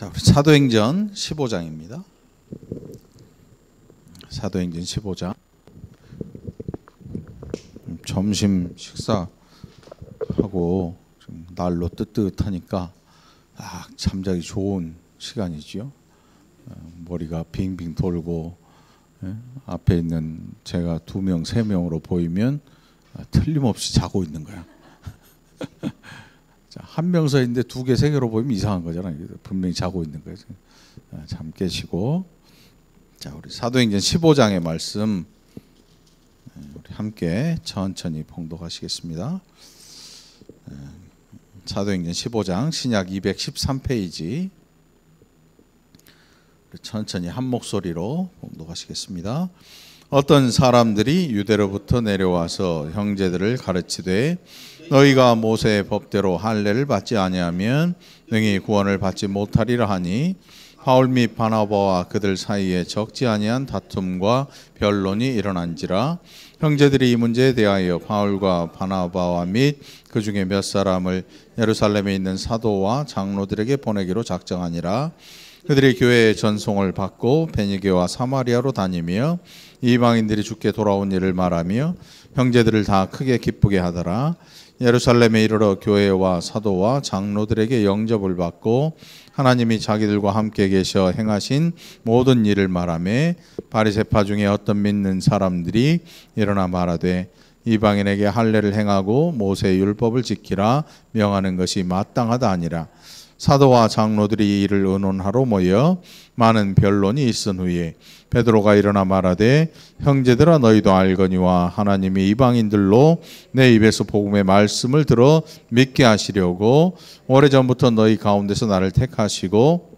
자, 우리 사도행전 15장입니다. 사도행전 15장. 점심 식사하고 좀 날로 뜨뜻하니까 잠자기 좋은 시간이지요. 머리가 빙빙 돌고 앞에 있는 제가 2명, 3명으로 보이면 틀림없이 자고 있는 거야. 자, 한 명 서 있는데 2개, 3개로 보이면 이상한 거잖아요. 분명히 자고 있는 거예요. 잠 깨시고. 자, 우리 사도행전 15장의 말씀 우리 함께 천천히 봉독하시겠습니다. 사도행전 15장 신약 213페이지 천천히 한 목소리로 봉독하시겠습니다. 어떤 사람들이 유대로부터 내려와서 형제들을 가르치되 너희가 모세의 법대로 할례를 받지 아니하면 능히 구원을 받지 못하리라 하니 바울 및 바나바와 그들 사이에 적지 아니한 다툼과 변론이 일어난지라. 형제들이 이 문제에 대하여 바울과 바나바와 및 그 중에 몇 사람을 예루살렘에 있는 사도와 장로들에게 보내기로 작정하니라. 그들이 교회의 전송을 받고 베니게와 사마리아로 다니며 이방인들이 주께 돌아온 일을 말하며 형제들을 다 크게 기쁘게 하더라. 예루살렘에 이르러 교회와 사도와 장로들에게 영접을 받고 하나님이 자기들과 함께 계셔 행하신 모든 일을 말하며 바리새파 중에 어떤 믿는 사람들이 일어나 말하되 이방인에게 할례를 행하고 모세의 율법을 지키라 명하는 것이 마땅하다 아니라. 사도와 장로들이 이를 의논하러 모여 많은 변론이 있은 후에 베드로가 일어나 말하되 형제들아 너희도 알거니와 하나님이 이방인들로 내 입에서 복음의 말씀을 들어 믿게 하시려고 오래전부터 너희 가운데서 나를 택하시고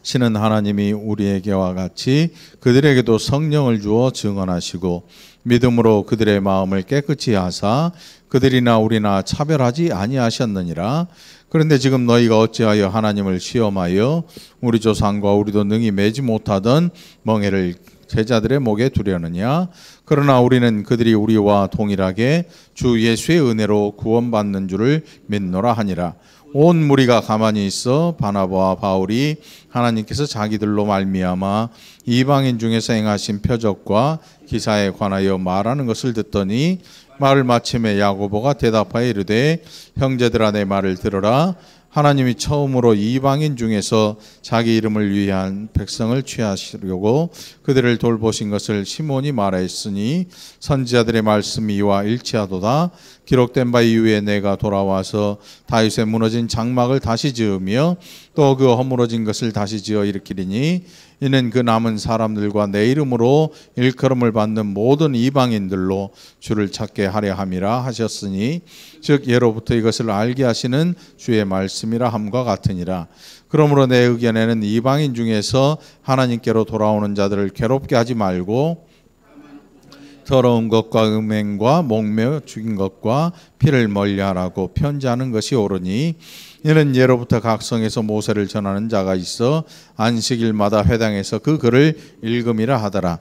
신은 하나님이 우리에게와 같이 그들에게도 성령을 주어 증언하시고 믿음으로 그들의 마음을 깨끗이 하사 그들이나 우리나 차별하지 아니하셨느니라. 그런데 지금 너희가 어찌하여 하나님을 시험하여 우리 조상과 우리도 능히 매지 못하던 멍에를 제자들의 목에 두려느냐. 그러나 우리는 그들이 우리와 동일하게 주 예수의 은혜로 구원받는 줄을 믿노라 하니라. 온 무리가 가만히 있어 바나바와 바울이 하나님께서 자기들로 말미암아 이방인 중에서 행하신 표적과 기사에 관하여 말하는 것을 듣더니 말을 마침에 야고보가 대답하여 이르되 형제들아 내 말을 들으라. 하나님이 처음으로 이방인 중에서 자기 이름을 위한 백성을 취하시려고 그들을 돌보신 것을 시몬이 말하였으니 선지자들의 말씀이 이와 일치하도다. 기록된 바 이후에 내가 돌아와서 다윗의 무너진 장막을 다시 지으며 또 그 허물어진 것을 다시 지어 일으키리니 이는 그 남은 사람들과 내 이름으로 일컬음을 받는 모든 이방인들로 주를 찾게 하려 함이라 하셨으니 즉 예로부터 이것을 알게 하시는 주의 말씀이라 함과 같으니라. 그러므로 내 의견에는 이방인 중에서 하나님께로 돌아오는 자들을 괴롭게 하지 말고 더러운 것과 음행과 목매어 죽인 것과 피를 멀리하라고 편지하는 것이 옳으니 이는 예로부터 각 성에서 모세를 전하는 자가 있어 안식일마다 회당에서 그 글을 읽음이라 하더라.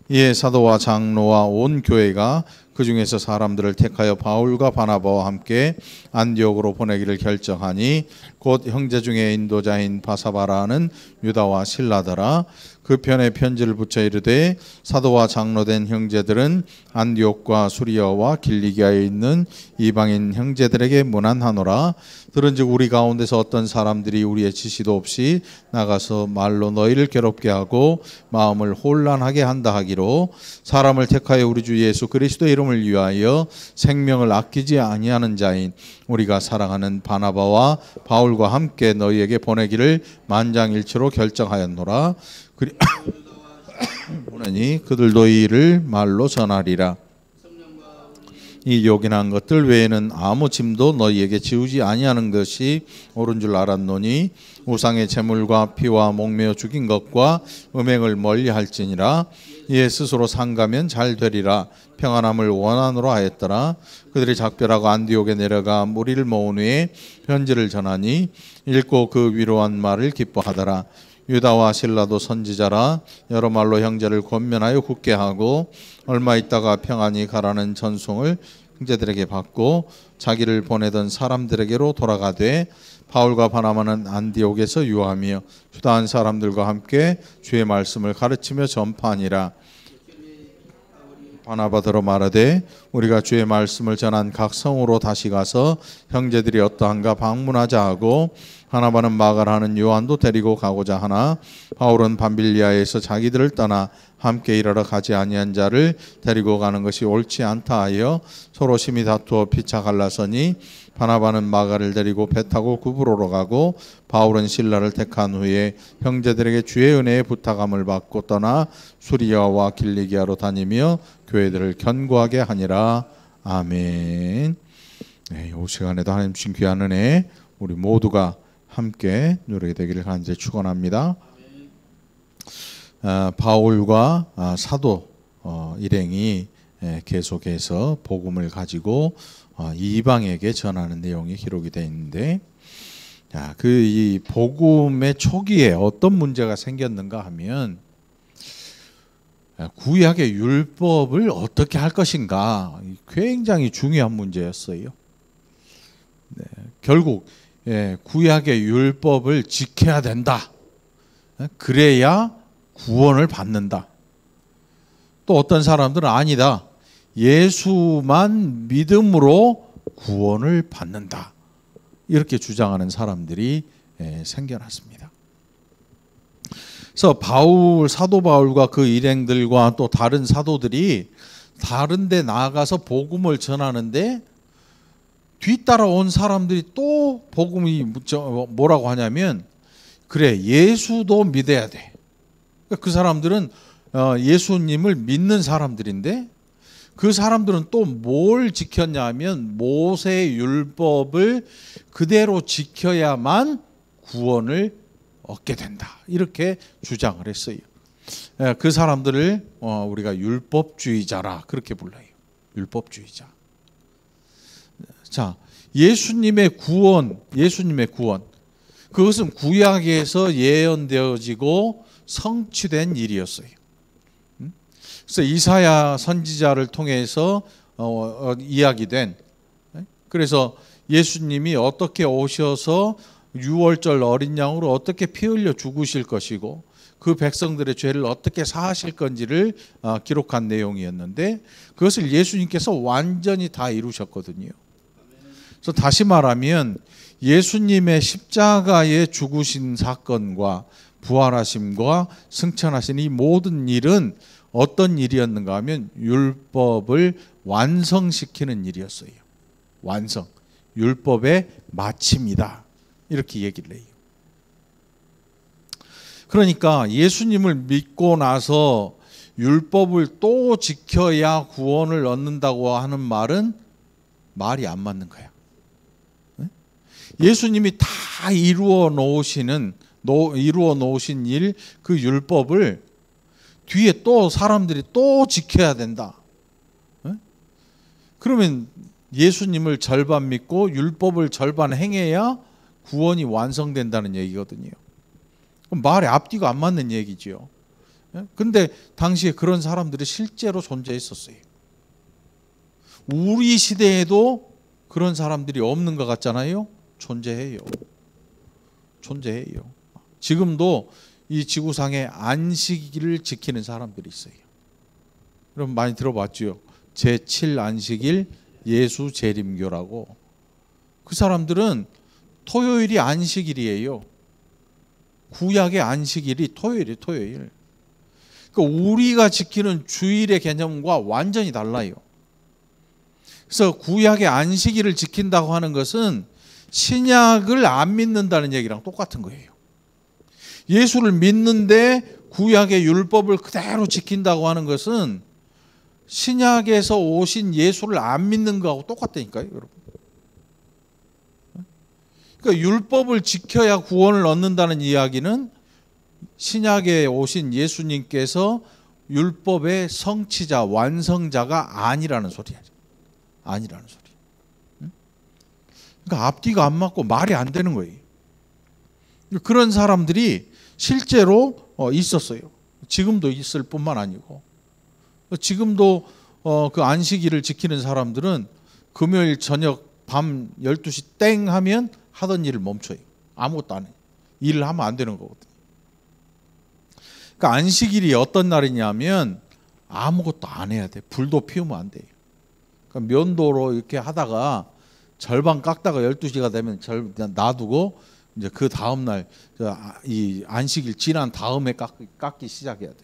이에 사도와 장로와 온 교회가 그 중에서 사람들을 택하여 바울과 바나바와 함께 안디옥으로 보내기를 결정하니 곧 형제 중에 인도자인 바사바라는 유다와 실라더라. 그 편에 편지를 붙여 이르되 사도와 장로된 형제들은 안디옥과 수리아와 길리기아에 있는 이방인 형제들에게 문안하노라. 들은즉 우리 가운데서 어떤 사람들이 우리의 지시도 없이 나가서 말로 너희를 괴롭게 하고 마음을 혼란하게 한다 하기로 사람을 택하여 우리 주 예수 그리스도의 이름을 위하여 생명을 아끼지 아니하는 자인 우리가 사랑하는 바나바와 바울과 함께 너희에게 보내기를 만장일치로 결정하였노라. 보내니 그들도 이를 말로 전하리라. 이 요긴한 것들 외에는 아무 짐도 너희에게 지우지 아니하는 것이 옳은 줄 알았노니 우상의 제물과 피와 목매어 죽인 것과 음행을 멀리할지니라. 이에 스스로 상가면 잘 되리라. 평안함을 원한으로 하였더라. 그들이 작별하고 안디옥에 내려가 무리를 모은 후에 편지를 전하니 읽고 그 위로한 말을 기뻐하더라. 유다와 실라도 선지자라 여러 말로 형제를 권면하여 굳게 하고 얼마 있다가 평안히 가라는 전송을 형제들에게 받고 자기를 보내던 사람들에게로 돌아가되 바울과 바나바는 안디옥에서 유하며 유다한 사람들과 함께 주의 말씀을 가르치며 전파하니라. 바나바더러 말하되 우리가 주의 말씀을 전한 각 성으로 다시 가서 형제들이 어떠한가 방문하자 하고 바나바는 마가라 하는 요한도 데리고 가고자 하나 바울은 밤빌리아에서 자기들을 떠나 함께 일하러 가지 아니한 자를 데리고 가는 것이 옳지 않다 하여 서로 심히 다투어 피차 갈라서니 바나바는 마가를 데리고 배 타고 구브로로 가고 바울은 실라를 택한 후에 형제들에게 주의 은혜의 부탁함을 받고 떠나 수리아와 길리기아로 다니며 교회들을 견고하게 하니라. 아멘. 네, 이 시간에도 하나님 주신 귀한 은혜 우리 모두가 함께 누리게 되기를 간절히 축원합니다. 바울과 사도 일행이 계속해서 복음을 가지고 이방에게 전하는 내용이 기록이 되어 있는데, 그 이 복음의 초기에 어떤 문제가 생겼는가 하면 구약의 율법을 어떻게 할 것인가 굉장히 중요한 문제였어요. 네, 결국 구약의 율법을 지켜야 된다. 그래야 구원을 받는다. 또 어떤 사람들은 아니다. 예수만 믿음으로 구원을 받는다. 이렇게 주장하는 사람들이 생겨났습니다. 그래서 사도 바울과 그 일행들과 또 다른 사도들이 다른 데 나아가서 복음을 전하는데 뒤따라온 사람들이 또 복음이 뭐라고 하냐면 그래 예수도 믿어야 돼. 그 사람들은 예수님을 믿는 사람들인데 그 사람들은 또 뭘 지켰냐 하면 모세의 율법을 그대로 지켜야만 구원을 얻게 된다. 이렇게 주장을 했어요. 그 사람들을 우리가 율법주의자라 그렇게 불러요. 율법주의자. 자, 예수님의 구원. 그것은 구약에서 예언되어지고 성취된 일이었어요. 그래서 이사야 선지자를 통해서 이야기된, 그래서 예수님이 어떻게 오셔서 6월절 어린 양으로 어떻게 피 흘려 죽으실 것이고 그 백성들의 죄를 어떻게 사하실 건지를 기록한 내용이었는데 그것을 예수님께서 완전히 다 이루셨거든요. 그래서 다시 말하면 예수님의 십자가에 죽으신 사건과 부활하심과 승천하신 이 모든 일은 어떤 일이었는가 하면 율법을 완성시키는 일이었어요. 완성. 율법의 마침이다. 이렇게 얘기를 해요. 그러니까 예수님을 믿고 나서 율법을 또 지켜야 구원을 얻는다고 하는 말은 말이 안 맞는 거야. 예수님이 다 이루어 놓으신 일, 그 율법을 뒤에 또 사람들이 또 지켜야 된다. 그러면 예수님을 절반 믿고 율법을 절반 행해야 구원이 완성된다는 얘기거든요. 그럼 말에 앞뒤가 안 맞는 얘기죠. 근데 당시에 그런 사람들이 실제로 존재했었어요. 우리 시대에도 그런 사람들이 없는 것 같잖아요. 존재해요. 지금도 이 지구상에 안식일을 지키는 사람들이 있어요. 여러분 많이 들어봤죠? 제7안식일 예수 재림교라고. 그 사람들은 토요일이 안식일이에요. 구약의 안식일이 토요일. 그러니까 우리가 지키는 주일의 개념과 완전히 달라요. 그래서 구약의 안식일을 지킨다고 하는 것은 신약을 안 믿는다는 얘기랑 똑같은 거예요. 예수를 믿는데 구약의 율법을 그대로 지킨다고 하는 것은 신약에서 오신 예수를 안 믿는 거하고 똑같다니까요, 여러분. 그러니까 율법을 지켜야 구원을 얻는다는 이야기는 신약에 오신 예수님께서 율법의 성취자, 완성자가 아니라는 소리야. 그러니까 앞뒤가 안 맞고 말이 안 되는 거예요. 그런 사람들이 실제로 있었어요. 지금도 있을 뿐만 아니고 지금도 그 안식일을 지키는 사람들은 금요일 저녁 밤 12시 땡 하면 하던 일을 멈춰요. 아무것도 안 해요. 일을 하면 안 되는 거거든요. 그러니까 안식일이 어떤 날이냐면 아무것도 안 해야 돼. 불도 피우면 안 돼요. 그러니까 면도로 이렇게 하다가 절반 깎다가 12시가 되면 그냥 놔두고 이제 그 다음 날 이 안식일 지난 다음에 깎기 시작해야 돼.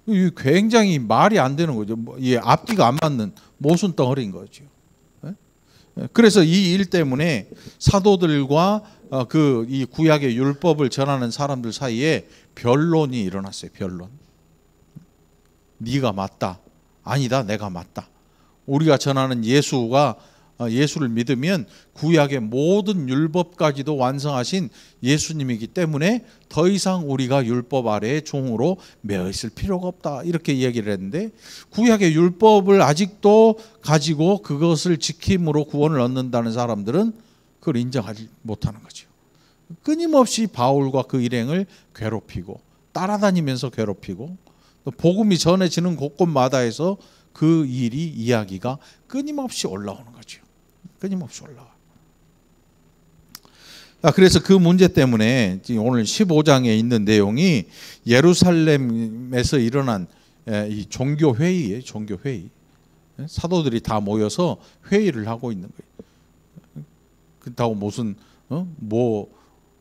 이 굉장히 말이 안 되는 거죠. 이 앞뒤가 안 맞는 모순 덩어리인 거죠. 그래서 이 일 때문에 사도들과 그 이 구약의 율법을 전하는 사람들 사이에 변론이 일어났어요. 변론. 네가 맞다. 아니다. 내가 맞다. 우리가 전하는 예수를 믿으면 구약의 모든 율법까지도 완성하신 예수님이기 때문에 더 이상 우리가 율법 아래의 종으로 매여 있을 필요가 없다. 이렇게 얘기를 했는데 구약의 율법을 아직도 가지고 그것을 지킴으로 구원을 얻는다는 사람들은 그걸 인정하지 못하는 거죠. 끊임없이 바울과 그 일행을 괴롭히고 따라다니면서 괴롭히고 또 복음이 전해지는 곳곳마다에서 그 이야기가 끊임없이 올라오는 거죠. 끊임없이 올라와. 그래서 그 문제 때문에 오늘 15장에 있는 내용이 예루살렘에서 일어난 이 종교 회의예요. 종교 회의. 사도들이 다 모여서 회의를 하고 있는 거예요. 그렇다고 무슨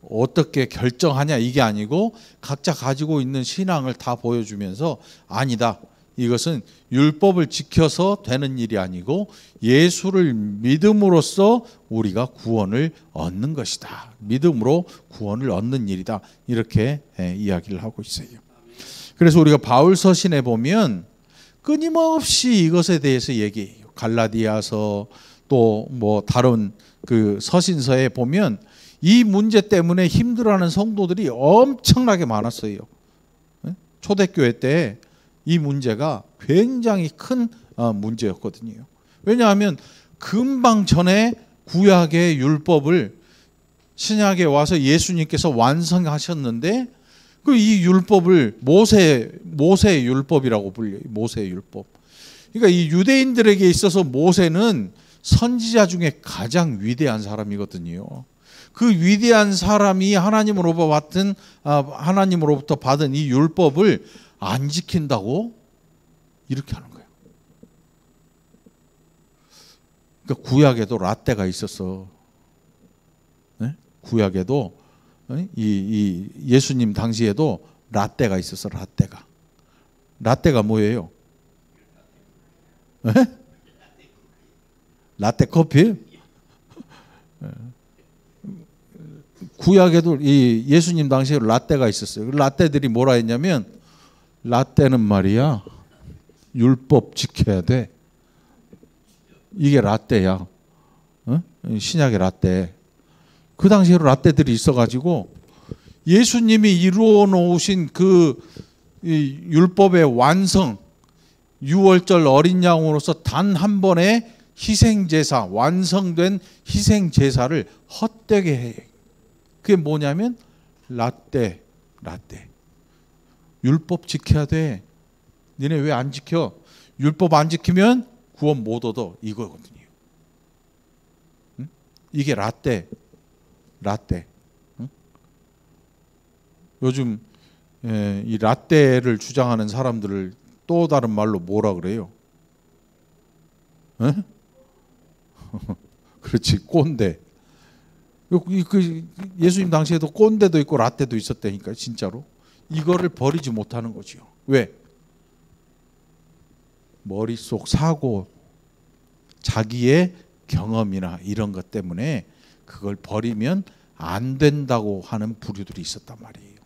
어떻게 결정하냐 이게 아니고 각자 가지고 있는 신앙을 다 보여주면서 아니다. 이것은 율법을 지켜서 되는 일이 아니고 예수를 믿음으로써 우리가 구원을 얻는 것이다. 믿음으로 구원을 얻는 일이다. 이렇게 이야기를 하고 있어요. 그래서 우리가 바울 서신에 보면 끊임없이 이것에 대해서 얘기해요. 갈라디아서 또 뭐 다른 그 서신서에 보면 이 문제 때문에 힘들어하는 성도들이 엄청나게 많았어요. 초대교회 때 이 문제가 굉장히 큰 문제였거든요. 왜냐하면 금방 전에 구약의 율법을 신약에 와서 예수님께서 완성하셨는데 그 이 율법을 모세의 율법이라고 불려요. 모세의 율법. 그러니까 이 유대인들에게 있어서 모세는 선지자 중에 가장 위대한 사람이거든요. 그 위대한 사람이 하나님으로부터 받은 이 율법을 안 지킨다고 이렇게 하는 거예요. 그러니까 구약에도 라떼가 있었어. 네? 구약에도 이 예수님 당시에도 라떼가 있었어. 라떼가 뭐예요? 네? 라떼 커피? 구약에도 이 예수님 당시에 라떼가 있었어요. 라떼들이 뭐라 했냐면 라떼는 말이야 율법 지켜야 돼. 이게 라떼야. 신약의 라떼. 그 당시에도 라떼들이 있어가지고 예수님이 이루어 놓으신 그 율법의 완성, 유월절 어린 양으로서 단 한 번의 희생제사, 완성된 희생제사를 헛되게 해. 그게 뭐냐면 라떼. 율법 지켜야 돼. 니네 왜 안 지켜? 율법 안 지키면 구원 못 얻어. 이거거든요. 응? 이게 라떼. 응? 요즘 이 라떼를 주장하는 사람들을 또 다른 말로 뭐라 그래요? 그렇지, 꼰대. 예수님 당시에도 꼰대도 있고 라떼도 있었다니까. 진짜로 이거를 버리지 못하는 거죠. 왜? 머릿속 사고, 자기의 경험이나 이런 것 때문에 그걸 버리면 안 된다고 하는 부류들이 있었단 말이에요.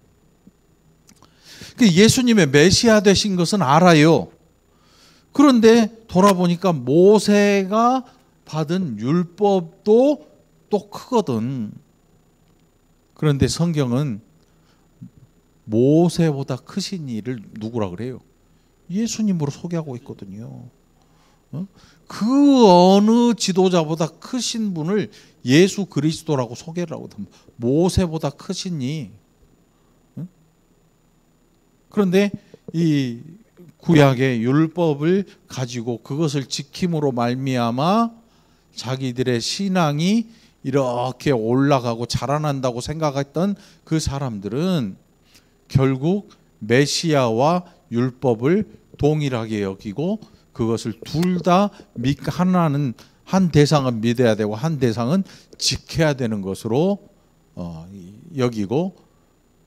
예수님의 메시아 되신 것은 알아요. 그런데 돌아보니까 모세가 받은 율법도 또 크거든. 그런데 성경은 모세보다 크신 이를 누구라 그래요? 예수님으로 소개하고 있거든요. 그 어느 지도자보다 크신 분을 예수 그리스도라고 소개를 하거든. 모세보다 크신 이. 그런데 이 구약의 율법을 가지고 그것을 지킴으로 말미암아 자기들의 신앙이 이렇게 올라가고 자라난다고 생각했던 그 사람들은 결국 메시아와 율법을 동일하게 여기고 그것을 둘 다 하나는 한 대상은 믿어야 되고 한 대상은 지켜야 되는 것으로 여기고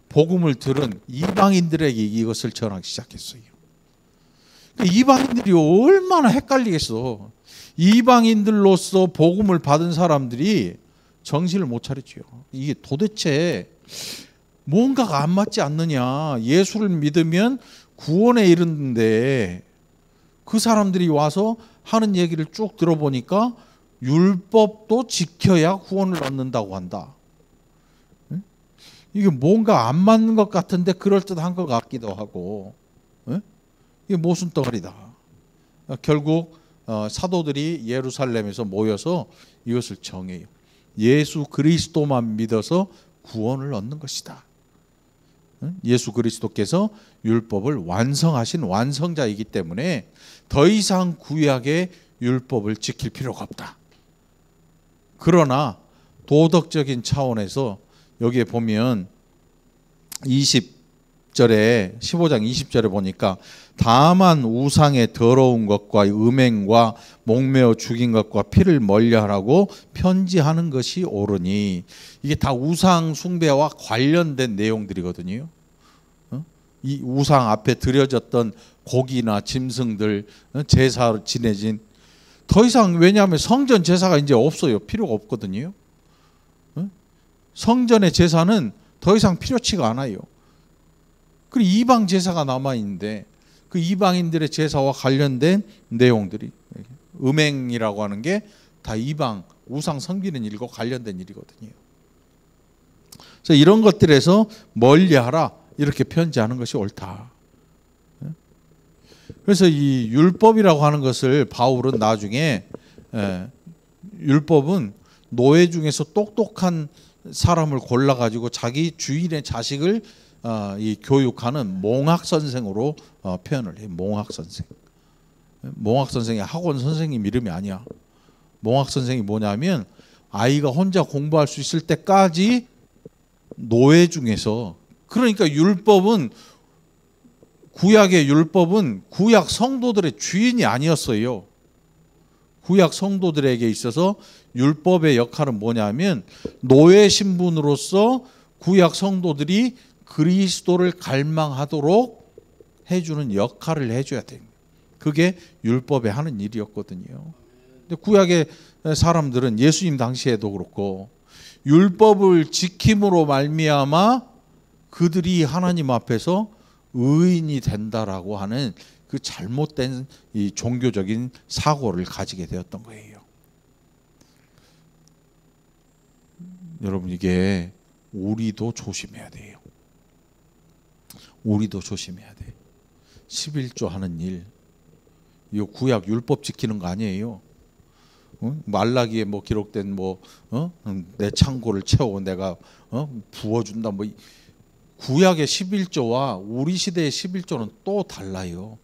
복음을 들은 이방인들에게 이것을 전하기 시작했어요. 이방인들이 얼마나 헷갈리겠어. 이방인들로서 복음을 받은 사람들이 정신을 못 차렸죠. 이게 도대체 뭔가가 안 맞지 않느냐. 예수를 믿으면 구원에 이르는데 그 사람들이 와서 하는 얘기를 쭉 들어보니까 율법도 지켜야 구원을 얻는다고 한다. 이게 뭔가 안 맞는 것 같은데 그럴듯한 것 같기도 하고, 이게 모순덩어리다. 결국 사도들이 예루살렘에서 모여서 이것을 정해요. 예수 그리스도만 믿어서 구원을 얻는 것이다. 예수 그리스도께서 율법을 완성하신 완성자이기 때문에 더 이상 구약의 율법을 지킬 필요가 없다. 그러나 도덕적인 차원에서 여기에 보면 20절에 15장 20절에 보니까 다만 우상의 더러운 것과 음행과 목매어 죽인 것과 피를 멀리하라고 편지하는 것이 옳으니, 이게 다 우상 숭배와 관련된 내용들이거든요. 이 우상 앞에 드려졌던 고기나 짐승들 제사로 지내진 더 이상, 왜냐하면 성전 제사가 이제 없어요. 필요가 없거든요. 성전의 제사는 더 이상 필요치가 않아요. 그리고 이방 제사가 남아있는데 그 이방인들의 제사와 관련된 내용들이, 음행이라고 하는 게 다 이방 우상 섬기는 일과 관련된 일이거든요. 그래서 이런 것들에서 멀리하라 이렇게 편지하는 것이 옳다. 그래서 이 율법이라고 하는 것을 바울은 나중에 율법은 노예 중에서 똑똑한 사람을 골라가지고 자기 주인의 자식을 이 교육하는 몽학 선생으로 표현을 해요. 몽학 선생. 몽학 선생이 학원 선생님 이름이 아니야. 몽학 선생이 뭐냐면 아이가 혼자 공부할 수 있을 때까지 노예 중에서, 그러니까 율법은, 구약의 율법은 구약 성도들의 주인이 아니었어요. 구약 성도들에게 있어서 율법의 역할은 뭐냐면 노예 신분으로서 구약 성도들이 그리스도를 갈망하도록 해주는 역할을 해줘야 돼요. 그게 율법에 하는 일이었거든요. 근데 구약의 사람들은 예수님 당시에도 그렇고 율법을 지킴으로 말미암아 그들이 하나님 앞에서 의인이 된다라고 하는 그 잘못된 이 종교적인 사고를 가지게 되었던 거예요. 여러분, 이게 우리도 조심해야 돼요. 우리도 조심해야 돼. 11조 하는 일, 이거 구약 율법 지키는 거 아니에요. 말라기에 뭐 기록된 내 창고를 채워 내가 부어준다, 뭐 구약의 11조와 우리 시대의 11조는 또 달라요.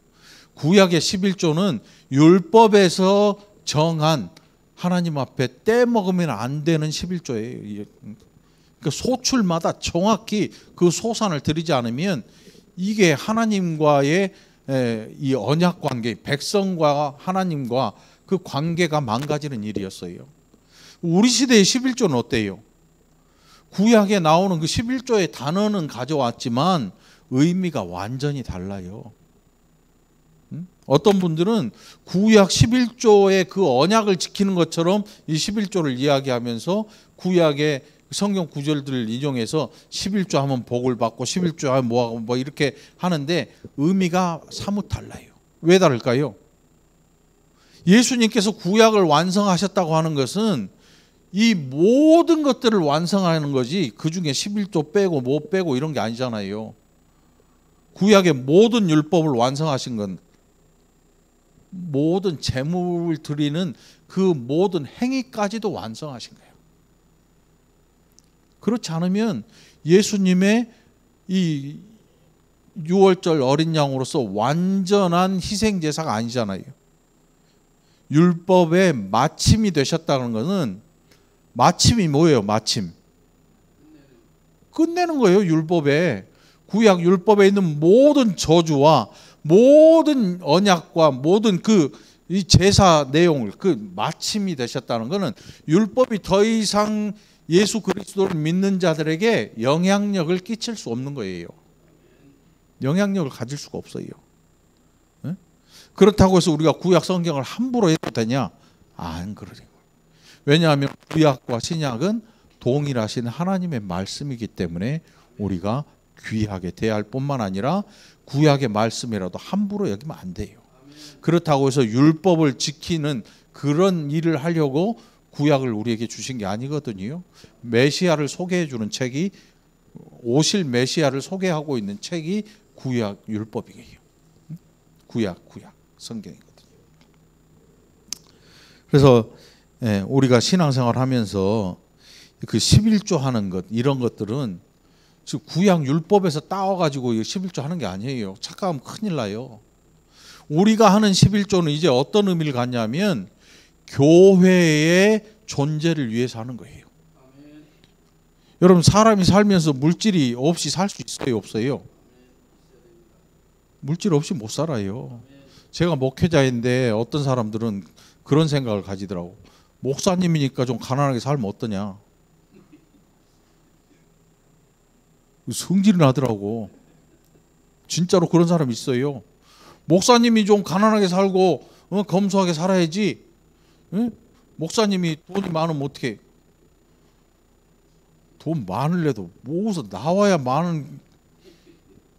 구약의 11조는 율법에서 정한 하나님 앞에 떼먹으면 안 되는 11조예요. 그러니까 소출마다 정확히 그 소산을 드리지 않으면 이게 하나님과의 이 언약 관계, 백성과 하나님과 그 관계가 망가지는 일이었어요. 우리 시대의 11조는 어때요? 구약에 나오는 그 11조의 단어는 가져왔지만 의미가 완전히 달라요. 어떤 분들은 구약 11조의 그 언약을 지키는 것처럼 이 11조를 이야기하면서 구약의 성경 구절들을 인용해서 11조 하면 복을 받고 11조 하면 뭐하고 뭐 이렇게 하는데 의미가 사뭇 달라요. 왜 다를까요? 예수님께서 구약을 완성하셨다고 하는 것은 이 모든 것들을 완성하는 거지 그 중에 11조 빼고 뭐 빼고 이런 게 아니잖아요. 구약의 모든 율법을 완성하신 건 모든 제물을 드리는 그 모든 행위까지도 완성하신 거예요. 그렇지 않으면 예수님의 이 유월절 어린 양으로서 완전한 희생 제사가 아니잖아요. 율법의 마침이 되셨다는 것은, 마침이 뭐예요? 마침 끝내는 거예요. 율법에, 구약 율법에 있는 모든 저주와 모든 언약과 모든 이 제사 내용을, 마침이 되셨다는 것은 율법이 더 이상 예수 그리스도를 믿는 자들에게 영향력을 끼칠 수 없는 거예요. 영향력을 가질 수가 없어요. 네? 그렇다고 해서 우리가 구약 성경을 함부로 해도 되냐? 안 그러죠. 왜냐하면 구약과 신약은 동일하신 하나님의 말씀이기 때문에 우리가 귀하게 대할 뿐만 아니라 구약의 말씀이라도 함부로 여기면 안 돼요. 그렇다고 해서 율법을 지키는 그런 일을 하려고 구약을 우리에게 주신 게 아니거든요. 메시아를 소개해 주는 책이, 오실 메시아를 소개하고 있는 책이 구약 율법이에요. 구약 성경이거든요. 그래서 우리가 신앙생활 하면서 그 11조 하는 것, 이런 것들은 지금 구약 율법에서 따와가지고 11조 하는 게 아니에요. 착각하면 큰일 나요. 우리가 하는 11조는 이제 어떤 의미를 갖냐면 교회의 존재를 위해서 하는 거예요. 아멘. 여러분, 사람이 살면서 물질이 없이 살 수 있어요, 없어요? 물질 없이 못 살아요. 제가 목회자인데 어떤 사람들은 그런 생각을 가지더라고. 목사님이니까 좀 가난하게 살면 어떠냐. 성질이 나더라고. 진짜로 그런 사람이 있어요. 목사님이 좀 가난하게 살고 검소하게 살아야지. 응? 목사님이 돈이 많으면 어떻게? 돈 많을래도 모아서 나와야 많은.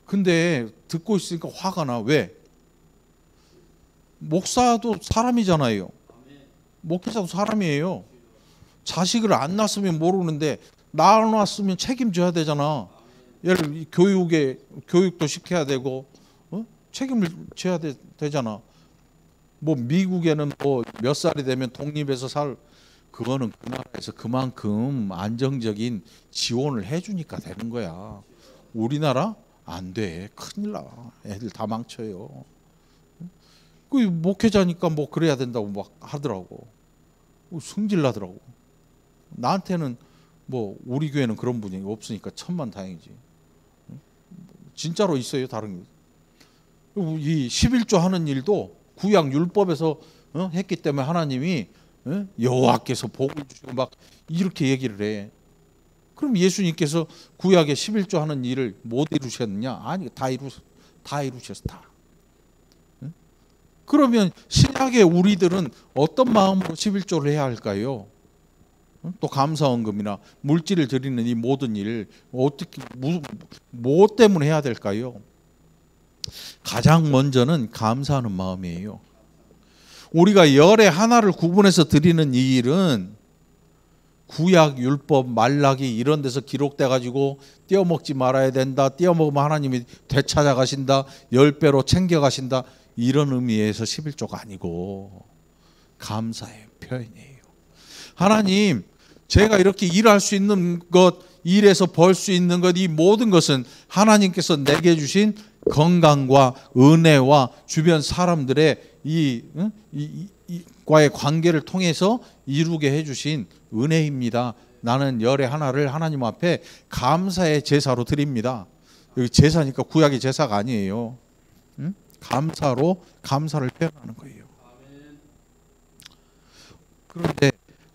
근데 듣고 있으니까 화가 나. 왜? 목사도 사람이잖아요. 목회자도 사람이에요. 자식을 안 낳았으면 모르는데 낳았으면 책임져야 되잖아. 예를 교육도 시켜야 되고 책임을 져야 되잖아. 뭐 미국에는 뭐 몇 살이 되면 독립해서 그거는 그 나라에서 그만큼 안정적인 지원을 해주니까 되는 거야. 우리나라 안 돼. 큰일 나. 애들 다 망쳐요. 그 목회자니까 뭐 그래야 된다고 막 하더라고. 성질 나더라고. 나한테는 뭐 우리 교회는 그런 분이 없으니까 천만다행이지. 진짜로 있어요, 다른 게. 이 11조 하는 일도 구약 율법에서 했기 때문에 하나님이 여호와께서 복을 주시고 막 이렇게 얘기를 해. 그럼 예수님께서 구약의 11조 하는 일을 못 이루셨느냐? 아니, 다 이루셨어. 다. 그러면 신약의 우리들은 어떤 마음으로 11조를 해야 할까요? 또 감사헌금이나 물질을 드리는 이 모든 일 어떻게 뭐 때문에 해야 될까요? 가장 먼저는 감사하는 마음이에요. 우리가 열의 하나를 구분해서 드리는 이 일은 구약, 율법, 말라기 이런 데서 기록돼 가지고 떼어먹지 말아야 된다. 떼어먹으면 하나님이 되찾아가신다. 10배로 챙겨가신다. 이런 의미에서 11조가 아니고 감사의 표현이에요. 하나님, 제가 이렇게 일할 수 있는 것, 일에서 벌 수 있는 것, 이 모든 것은 하나님께서 내게 주신 건강과 은혜와 주변 사람들의 과의 관계를 통해서 이루게 해주신 은혜입니다. 나는 열의 하나를 하나님 앞에 감사의 제사로 드립니다. 여기 제사니까 구약의 제사가 아니에요. 감사로 감사를 표현하는 거예요. 그런데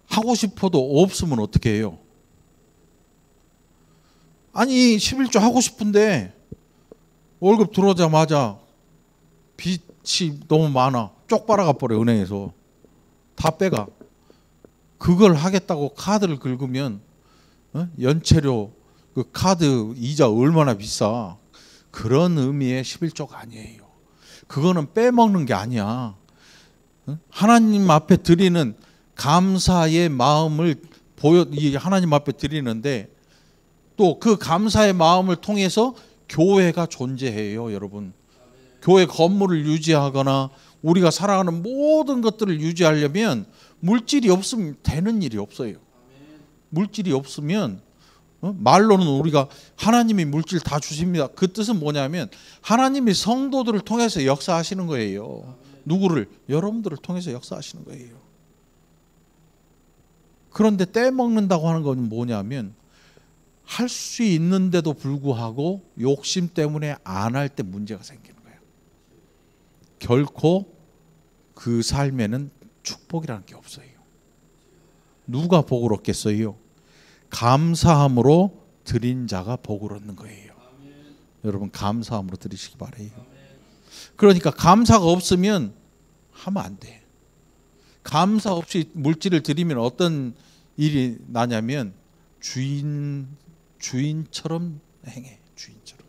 하고 싶어도 없으면 어떻게 해요? 아니 11조 하고 싶은데 월급 들어오자마자 빚이 너무 많아. 쪽 빨아가 버려. 은행에서 다 빼가. 그걸 하겠다고 카드를 긁으면 연체료, 그 카드 이자 얼마나 비싸. 그런 의미의 11조가 아니에요. 그거는 빼먹는 게 아니야. 하나님 앞에 드리는 감사의 마음을 하나님 앞에 드리는데 또 그 감사의 마음을 통해서 교회가 존재해요, 여러분. 교회 건물을 유지하거나 우리가 살아가는 모든 것들을 유지하려면 물질이 없으면 되는 일이 없어요. 물질이 없으면 말로는 우리가 하나님이 물질 다 주십니다. 그 뜻은 뭐냐면 하나님이 성도들을 통해서 역사하시는 거예요. 누구를? 여러분들을 통해서 역사하시는 거예요. 그런데 떼먹는다고 하는 건 뭐냐면 할 수 있는데도 불구하고 욕심 때문에 안 할 때 문제가 생기는 거예요. 결코 그 삶에는 축복이라는 게 없어요. 누가 복을 얻겠어요? 감사함으로 드린 자가 복을 얻는 거예요. 여러분 감사함으로 드리시기 바라요. 그러니까 감사가 없으면 하면 안 돼. 감사 없이 물질을 드리면 어떤 일이 나냐면 주인처럼 행해. 주인처럼.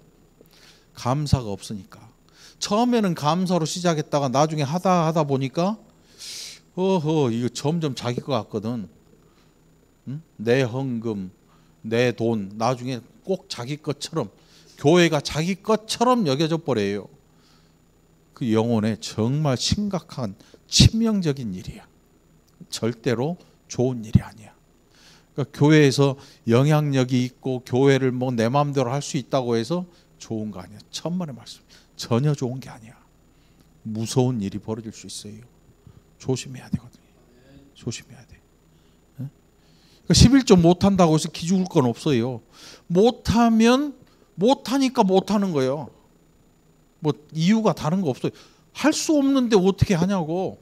감사가 없으니까. 처음에는 감사로 시작했다가 나중에 하다 보니까 이거 점점 자기 것 같거든. 응? 내 헌금, 내 돈 나중에 꼭 자기 것처럼, 교회가 자기 것처럼 여겨져 버려요. 그 영혼에 정말 심각한 치명적인 일이야. 절대로 좋은 일이 아니야. 그러니까 교회에서 영향력이 있고 교회를 뭐 내 마음대로 할 수 있다고 해서 좋은 거 아니야. 천만의 말씀. 전혀 좋은 게 아니야. 무서운 일이 벌어질 수 있어요. 조심해야 되거든요. 조심해야 돼. 11조 못한다고 해서 기죽을 건 없어요. 못하니까 못하는 거예요. 뭐 이유가 다른 거 없어요. 할 수 없는데 어떻게 하냐고.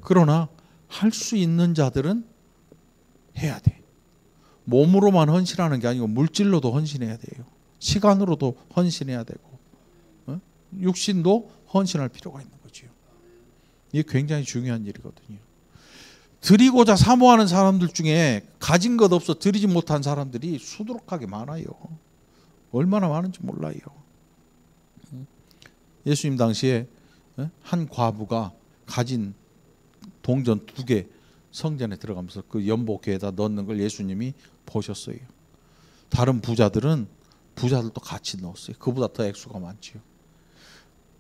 그러나 할 수 있는 자들은 해야 돼. 몸으로만 헌신하는 게 아니고 물질로도 헌신해야 돼요. 시간으로도 헌신해야 되고 육신도 헌신할 필요가 있는 거죠. 이게 굉장히 중요한 일이거든요. 드리고자 사모하는 사람들 중에 가진 것 없어 드리지 못한 사람들이 수두룩하게 많아요. 얼마나 많은지 몰라요. 예수님 당시에 한 과부가 가진 동전 2개 성전에 들어가면서 그 연복궤에다 넣는 걸 예수님이 보셨어요. 다른 부자들도 같이 넣었어요. 그보다 더 액수가 많지요.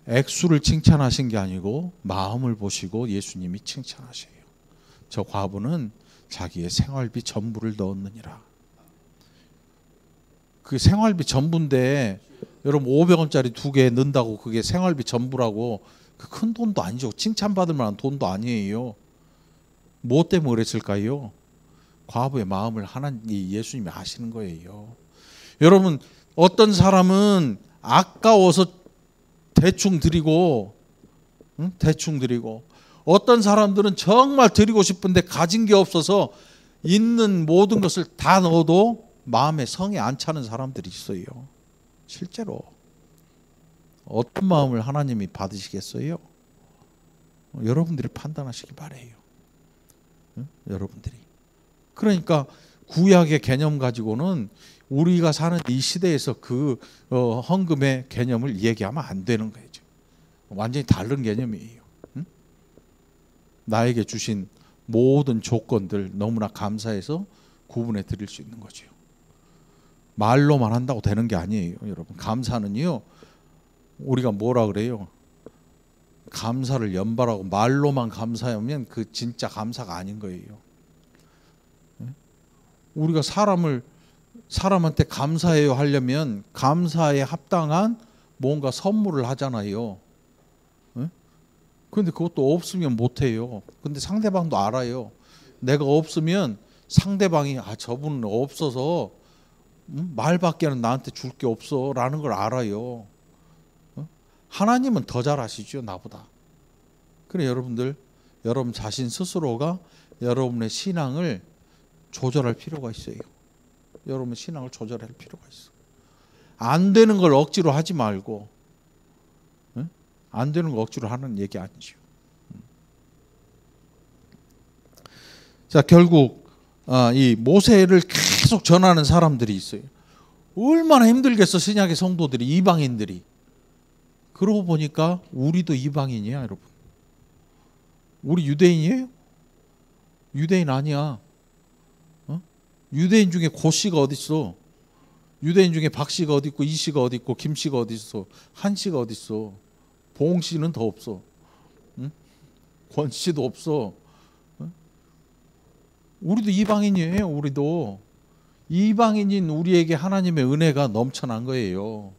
액수를 칭찬하신 게 아니고 마음을 보시고 예수님이 칭찬하셔요. 저 과부는 자기의 생활비 전부를 넣었느니라. 그 생활비 전부인데 여러분 500원짜리 2개 넣는다고 그게 생활비 전부라고 그 큰 돈도 아니죠. 칭찬받을 만한 돈도 아니에요. 뭐 때문에 그랬을까요? 과부의 마음을 예수님이 아시는 거예요. 여러분 어떤 사람은 아까워서 대충 드리고 어떤 사람들은 정말 드리고 싶은데 가진 게 없어서 있는 모든 것을 다 넣어도 마음에 성에 안 차는 사람들이 있어요. 실제로 어떤 마음을 하나님이 받으시겠어요? 여러분들이 판단하시기 바래요. 여러분들이. 그러니까 구약의 개념 가지고는 우리가 사는 이 시대에서 그 헌금의 개념을 얘기하면 안 되는 거죠. 완전히 다른 개념이에요. 나에게 주신 모든 조건들 너무나 감사해서 구분해 드릴 수 있는 거죠. 말로만 한다고 되는 게 아니에요. 여러분 감사는요, 우리가 뭐라 그래요? 감사를 연발하고 말로만 감사하면 그 진짜 감사가 아닌 거예요. 우리가 사람한테 감사해요 하려면 감사에 합당한 뭔가 선물을 하잖아요. 그런데 그것도 없으면 못해요. 근데 상대방도 알아요. 내가 없으면 상대방이 저분은 없어서 말밖에는 나한테 줄 게 없어 라는 걸 알아요. 하나님은 더 잘 아시죠, 나보다. 그래 여러분 자신 스스로가 여러분의 신앙을 조절할 필요가 있어요. 여러분의 신앙을 조절할 필요가 있어. 안 되는 걸 억지로 하지 말고, 안 되는 거 억지로 하는 얘기 아니죠. 자, 결국 이 모세를 계속 전하는 사람들이 있어요. 얼마나 힘들겠어, 신약의 성도들이, 이방인들이. 그러고 보니까 우리도 이방인이야, 여러분. 우리 유대인이에요? 유대인 아니야. 유대인 중에 고 씨가 어디 있어? 유대인 중에 박 씨가 어디 있고, 이 씨가 어디 있고, 김 씨가 어디 있어? 한 씨가 어디 있어? 봉 씨는 더 없어. 권 씨도 없어. 우리도 이방인이에요. 우리도 이방인인 우리에게 하나님의 은혜가 넘쳐난 거예요.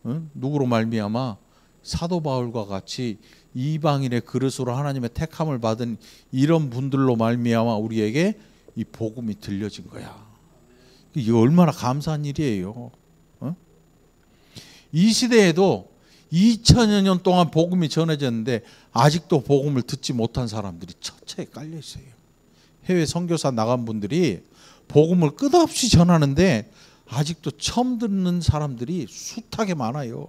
응? 누구로 말미암아? 사도 바울과 같이 이방인의 그릇으로 하나님의 택함을 받은 이런 분들로 말미암아 우리에게 이 복음이 들려진 거야. 이게 얼마나 감사한 일이에요. 어? 이 시대에도 2000여 년 동안 복음이 전해졌는데 아직도 복음을 듣지 못한 사람들이 처처에 깔려 있어요. 해외 선교사 나간 분들이 복음을 끝없이 전하는데 아직도 처음 듣는 사람들이 숱하게 많아요.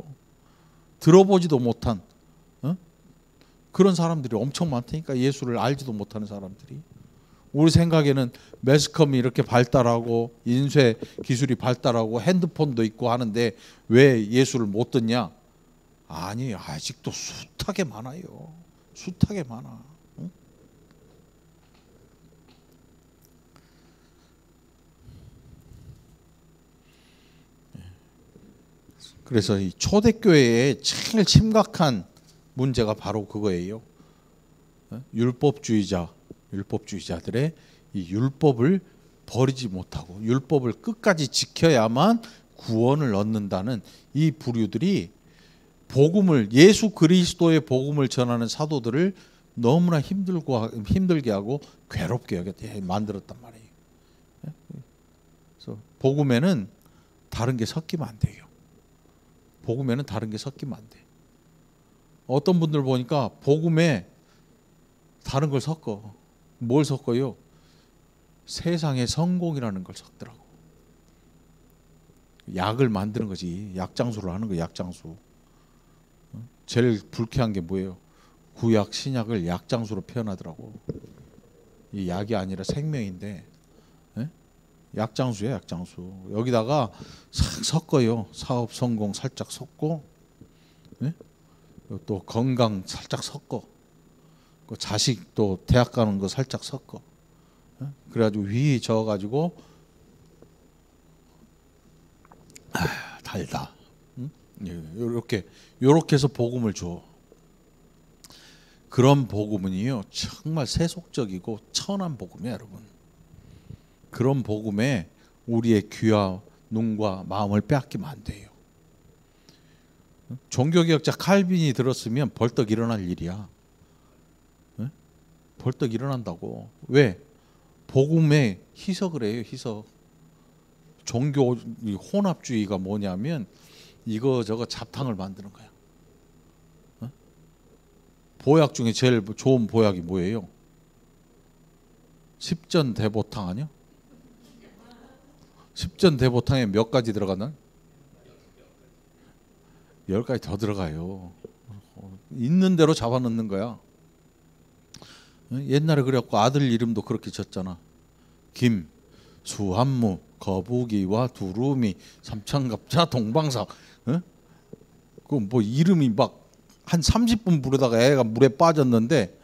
들어보지도 못한 그런 사람들이 엄청 많다니까. 예수를 알지도 못하는 사람들이. 우리 생각에는 매스컴이 이렇게 발달하고 인쇄 기술이 발달하고 핸드폰도 있고 하는데 왜 예수를 못 듣냐? 아니, 아직도 숱하게 많아요. 숱하게 많아. 응? 그래서 이 초대교회의 제일 심각한 문제가 바로 그거예요. 율법주의자들의 이 율법을 버리지 못하고 율법을 끝까지 지켜야만 구원을 얻는다는 이 부류들이 복음을, 예수 그리스도의 복음을 전하는 사도들을 너무나 힘들게 하고 괴롭게 여겼게 만들었단 말이에요. 그래서 복음에는 다른 게 섞이면 안 돼요. 복음에는 다른 게 섞이면 안 돼. 어떤 분들 보니까 복음에 다른 걸 섞어. 뭘 섞어요? 세상의 성공이라는 걸 섞더라고. 약을 만드는 거지. 약장수를 하는 거야. 약장수. 제일 불쾌한 게 뭐예요? 구약 신약을 약장수로 표현하더라고. 이 약이 아니라 생명인데 약장수예요. 약장수. 여기다가 싹 섞어요. 사업 성공 살짝 섞고 또 건강 살짝 섞어. 자식 또 대학 가는 거 살짝 섞어. 그래가지고 위 저어가지고 달다. 요렇게 해서 복음을 줘. 그런 복음은요 정말 세속적이고 천한 복음이에요, 여러분. 그런 복음에 우리의 귀와 눈과 마음을 빼앗기면 안 돼요. 종교개혁자 칼빈이 들었으면 벌떡 일어날 일이야. 벌떡 일어난다고. 왜? 복음에 희석을 해요. 희석. 종교 혼합주의가 뭐냐면 이거 저거 잡탕을 만드는 거야. 보약 중에 제일 좋은 보약이 뭐예요? 십전대보탕 아니야? 십전대보탕에 몇 가지 들어가나? 10가지 더 들어가요. 있는 대로 잡아넣는 거야. 옛날에 그래갖고 아들 이름도 그렇게 졌잖아. 김, 수한무, 거북이와 두루미, 삼천갑자, 동방사. 그 뭐 이름이 막 한 30분 부르다가 애가 물에 빠졌는데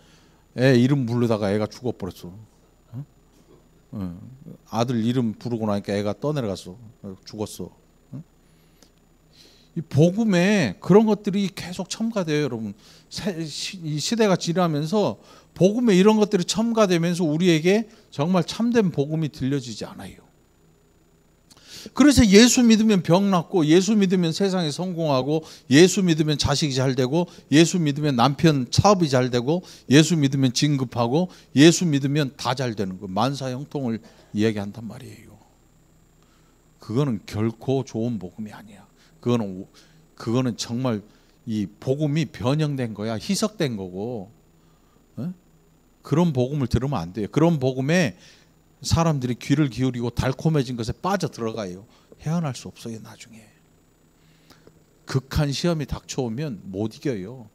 애 이름 부르다가 애가 죽어버렸어. 아들 이름 부르고 나니까 애가 떠내려갔어. 죽었어. 이 복음에 그런 것들이 계속 첨가돼요, 여러분. 이 시대가 지나면서 복음에 이런 것들이 첨가되면서 우리에게 정말 참된 복음이 들려지지 않아요. 그래서 예수 믿으면 병 낫고, 예수 믿으면 세상에 성공하고, 예수 믿으면 자식이 잘 되고, 예수 믿으면 남편 사업이 잘 되고, 예수 믿으면 진급하고, 예수 믿으면 다 잘 되는 거, 만사형통을 이야기한단 말이에요. 그거는 결코 좋은 복음이 아니야. 그거는 정말 이 복음이 변형된 거야. 희석된 거고. 그런 복음을 들으면 안 돼요. 그런 복음에 사람들이 귀를 기울이고 달콤해진 것에 빠져 들어가요. 헤어날 수 없어요, 나중에. 극한 시험이 닥쳐오면 못 이겨요.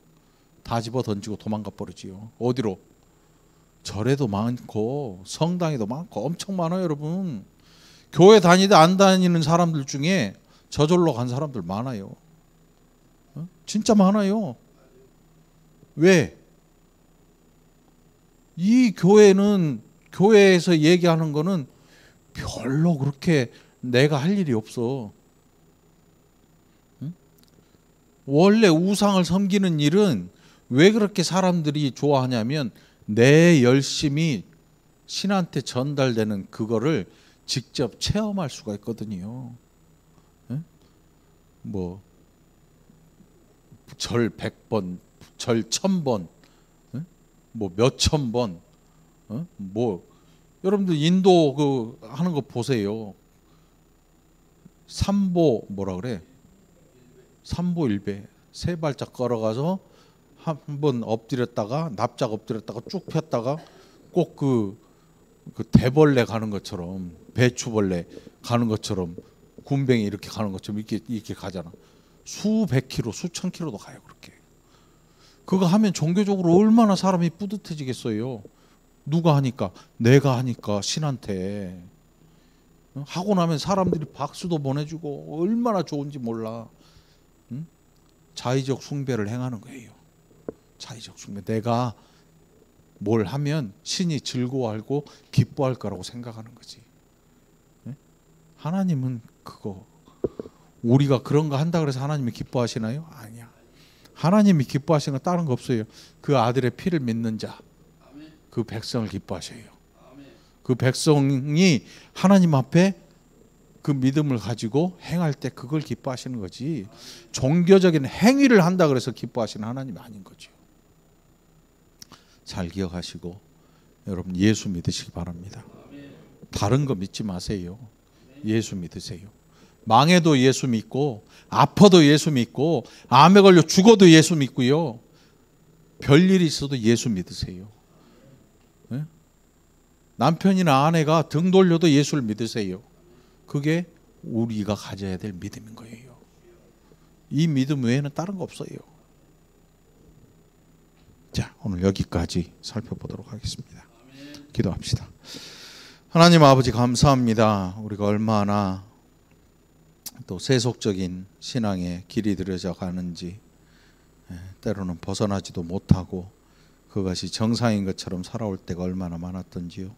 다 집어 던지고 도망가 버리지요. 어디로? 절에도 많고 성당에도 많고 엄청 많아요, 여러분. 교회 다니다 안 다니는 사람들 중에 저절로 간 사람들 많아요. 진짜 많아요. 왜? 이 교회에서 얘기하는 거는 별로 그렇게 내가 할 일이 없어. 원래 우상을 섬기는 일은 왜 그렇게 사람들이 좋아하냐면 내 열심이 신한테 전달되는 그거를 직접 체험할 수가 있거든요. 예? 뭐 절 100번, 절 1000번, 예? 뭐 몇천 번, 뭐 여러분들 인도 그 하는 거 보세요. 삼보 뭐라 그래? 삼보일배 세 발짝 걸어가서 한 번 엎드렸다가 납작 엎드렸다가 쭉 폈다가 꼭 그 대벌레 가는 것처럼 배추벌레 가는 것처럼 군뱅이 이렇게 가는 것처럼 이렇게 가잖아. 수백 킬로 수천 킬로도 가요 그렇게. 그거 하면 종교적으로 얼마나 사람이 뿌듯해지겠어요. 누가 하니까? 내가 하니까 신한테. 하고 나면 사람들이 박수도 보내주고 얼마나 좋은지 몰라. 응? 자의적 숭배를 행하는 거예요. 자의적 숭배. 내가 뭘 하면 신이 즐거워하고 기뻐할 거라고 생각하는 거지. 하나님은 그거 우리가 그런 거 한다 그래서 하나님이 기뻐하시나요? 아니야. 하나님이 기뻐하시는 건 다른 거 없어요. 그 아들의 피를 믿는 자, 그 백성을 기뻐하셔요. 그 백성이 하나님 앞에 그 믿음을 가지고 행할 때 그걸 기뻐하시는 거지. 종교적인 행위를 한다 그래서 기뻐하시는 하나님이 아닌 거죠. 잘 기억하시고 여러분 예수 믿으시기 바랍니다. 다른 거 믿지 마세요. 예수 믿으세요. 망해도 예수 믿고 아파도 예수 믿고 암에 걸려 죽어도 예수 믿고요. 별일이 있어도 예수 믿으세요. 네? 남편이나 아내가 등 돌려도 예수를 믿으세요. 그게 우리가 가져야 될 믿음인 거예요. 이 믿음 외에는 다른 거 없어요. 자, 오늘 여기까지 살펴보도록 하겠습니다. 기도합시다. 하나님 아버지 감사합니다. 우리가 얼마나 또 세속적인 신앙의 길이 들여져 가는지 때로는 벗어나지도 못하고 그것이 정상인 것처럼 살아올 때가 얼마나 많았던지요.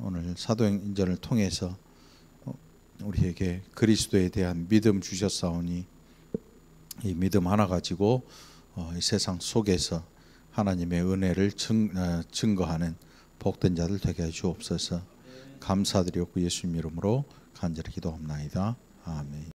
오늘 사도행전을 통해서 우리에게 그리스도에 대한 믿음 주셨사오니 이 믿음 하나 가지고 이 세상 속에서 하나님의 은혜를 증거하는 복된 자들 되게 해 주옵소서. 감사드리옵고 예수님 이름으로 간절히 기도합나이다. 아멘.